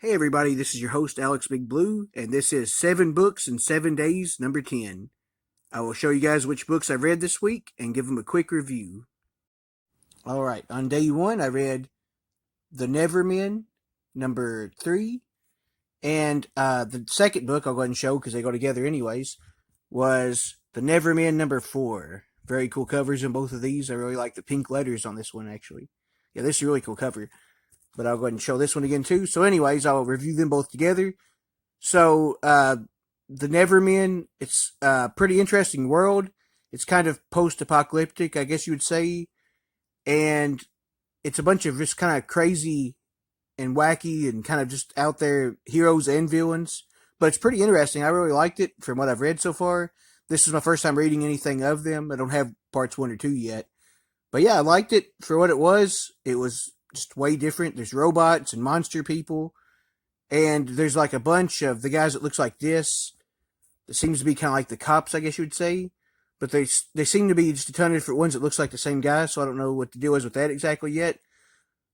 Hey everybody, this is your host Alex Big Blue, and this is 7 Books in 7 Days, number 10. I will show you guys which books I've read this week and give them a quick review. Alright, on day 1 I read The Nevermen, number 3, and the second book I'll go ahead and show because they go together anyways, was The Nevermen, number 4. Very cool covers in both of these. I really like the pink letters on this one actually. Yeah, this is a really cool cover. But I'll go ahead and show this one again too. So anyways, I'll review them both together. So, the Nevermen, it's a pretty interesting world. It's kind of post-apocalyptic, I guess you would say. And it's a bunch of just kind of crazy and wacky and kind of just out there heroes and villains. But it's pretty interesting. I really liked it from what I've read so far. This is my first time reading anything of them. I don't have parts 1 or 2 yet. But yeah, I liked it for what it was. It was just way different. There's robots and monster people. And there's like a bunch of the guys that looks like this. That seems to be kind of like the cops, I guess you would say. But they seem to be just a ton of different ones that looks like the same guy. So I don't know what the deal is with that exactly yet.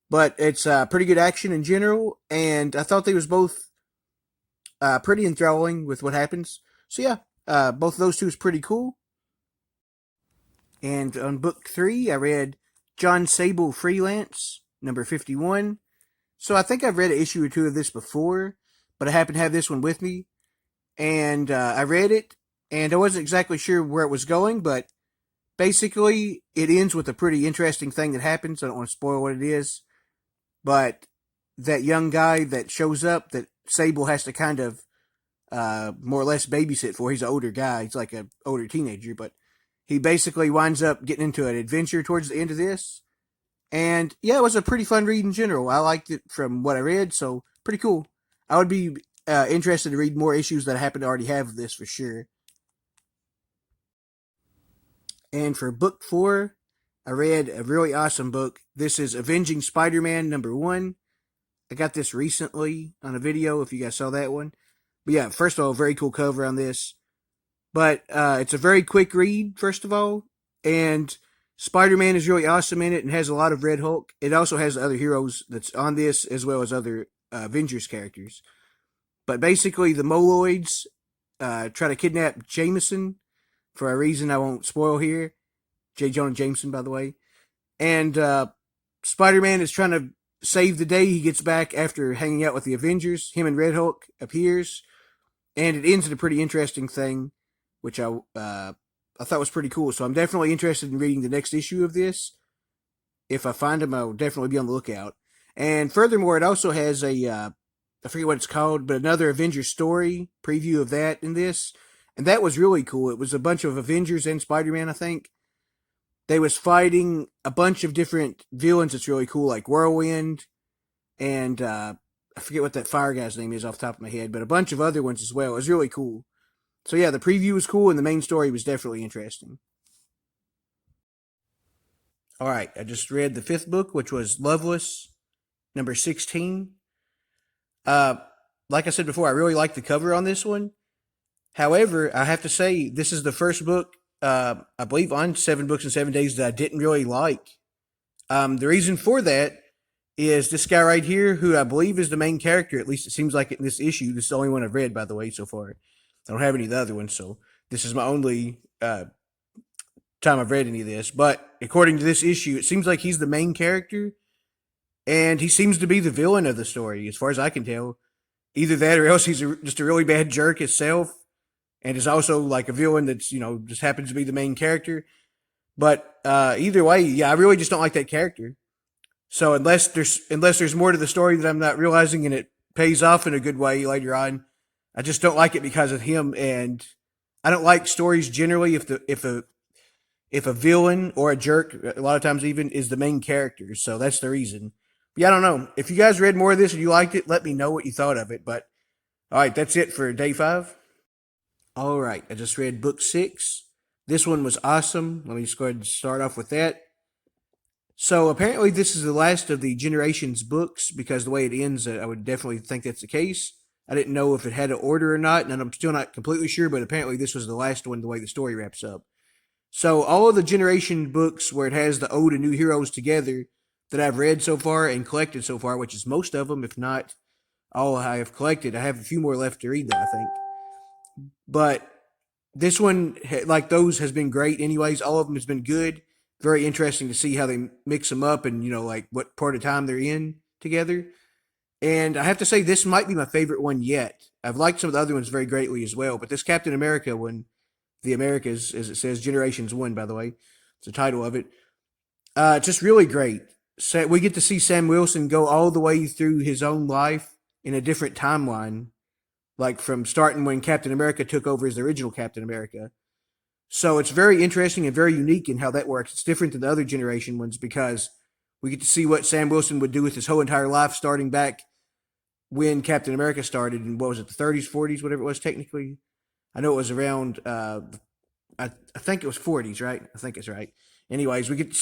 But it's pretty good action in general. And I thought they was both pretty enthralling with what happens. So yeah, both of those two is pretty cool. And on book 3, I read John Sable Freelance, number 51. So I think I've read an issue or two of this before, but I happen to have this one with me. And I read it, and I wasn't exactly sure where it was going, but basically it ends with a pretty interesting thing that happens. I don't want to spoil what it is, but that young guy that shows up that Sable has to kind of more or less babysit for. He's an older guy. He's like an older teenager, but he basically winds up getting into an adventure towards the end of this. And yeah, it was a pretty fun read in general. I liked it from what I read, so pretty cool. I would be interested to read more issues that I happen to already have of this for sure. And for book 4, I read a really awesome book. This is Avenging Spider-Man number 1. I got this recently on a video, if you guys saw that one. But yeah, first of all, very cool cover on this. But it's a very quick read, first of all. And Spider-Man is really awesome in it and has a lot of Red Hulk. It also has other heroes that's on this as well as other Avengers characters. But basically, the Moloids try to kidnap Jameson for a reason I won't spoil here. J. Jonah Jameson, by the way. And Spider-Man is trying to save the day. He gets back after hanging out with the Avengers. Him and Red Hulk appears. And it ends in a pretty interesting thing, which I thought was pretty cool. So I'm definitely interested in reading the next issue of this. If I find them, I'll definitely be on the lookout. And furthermore, it also has a I forget what it's called, but another Avengers story preview of that in this. And that was really cool. It was a bunch of Avengers and Spider-Man, I think. They was fighting a bunch of different villains. It's really cool, like Whirlwind and I forget what that fire guy's name is off the top of my head, but a bunch of other ones as well. It was really cool. So yeah, the preview was cool and the main story was definitely interesting. All right, I just read the 5th book, which was Loveless, number 16. Uh, like I said before, I really like the cover on this one. However, I have to say this is the first book, I believe, on 7 Books in 7 Days that I didn't really like. The reason for that is this guy right here, who I believe is the main character. At least it seems like it in this issue. This is the only one I've read, by the way, so far. I don't have any of the other ones, so this is my only time I've read any of this. But according to this issue, it seems like he's the main character, and he seems to be the villain of the story, as far as I can tell. Either that, or else he's just a really bad jerk himself, and is also like a villain that's just happens to be the main character. But either way, yeah, I really just don't like that character. So unless there's more to the story that I'm not realizing, and it pays off in a good way later on, I just don't like it because of him. And I don't like stories generally if a villain or a jerk, a lot of times even, is the main character. So that's the reason. But yeah, I don't know. If you guys read more of this and you liked it, let me know what you thought of it. But all right, that's it for day 5. All right, I just read book 6. This one was awesome. Let me just go ahead and start off with that. So apparently this is the last of the Generations books because the way it ends, I would definitely think that's the case. I didn't know if it had an order or not, and I'm still not completely sure, but apparently this was the last one the way the story wraps up. So all of the Generation books where it has the old and new heroes together that I've read so far and collected so far, which is most of them, if not all I have collected. I have a few more left to read, though, I think. But this one, like those, has been great. Anyways, all of them has been good. Very interesting to see how they mix them up and like what part of time they're in together. And I have to say, this might be my favorite one yet. I've liked some of the other ones very greatly as well, but this Captain America one, the Americas, as it says, Generations One, by the way, it's the title of it. Just really great. So we get to see Sam Wilson go all the way through his own life in a different timeline, like from starting when Captain America took over as the original Captain America. So it's very interesting and very unique in how that works. It's different than the other generation ones because we get to see what Sam Wilson would do with his whole entire life, starting back when Captain America started in what was it, the 30s, 40s, whatever it was technically. I know it was around. I think it was 40s, right? I think it's right. Anyways, we get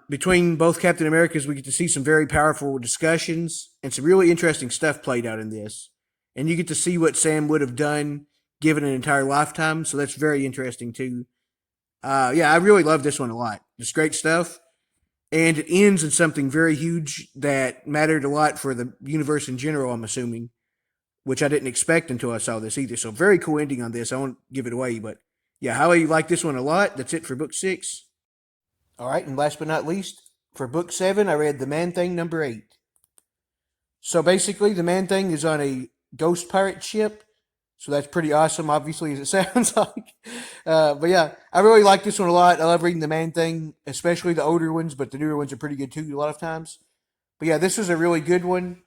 between both Captain Americas, we get to see some very powerful discussions and some really interesting stuff played out in this. And you get to see what Sam would have done given an entire lifetime. So that's very interesting too. Yeah, I really love this one a lot. It's great stuff. And it ends in something very huge that mattered a lot for the universe in general, I'm assuming, which I didn't expect until I saw this either. So very cool ending on this. I won't give it away, but yeah, Howie like this one a lot. That's it for book 6. All right, and last but not least, for book 7, I read The Man Thing number 8. So basically, the Man Thing is on a ghost pirate ship. So that's pretty awesome, obviously, as it sounds like. But yeah, I really like this one a lot. I love reading The Man Thing, especially the older ones, but the newer ones are pretty good too, a lot of times. But yeah, this was a really good one.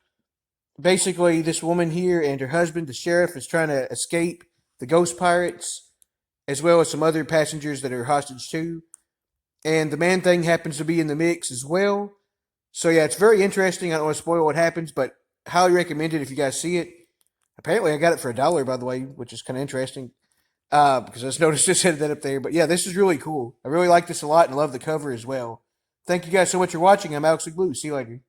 Basically, this woman here and her husband, the sheriff, is trying to escape the ghost pirates, as well as some other passengers that are hostage too. And the Man Thing happens to be in the mix as well. So yeah, it's very interesting. I don't want to spoil what happens, but highly recommend it if you guys see it. Apparently, I got it for $1, by the way, which is kind of interesting because I just noticed this had that up there. But yeah, this is really cool. I really like this a lot and love the cover as well. Thank you guys so much for watching. I'm Alex Blue. See you later.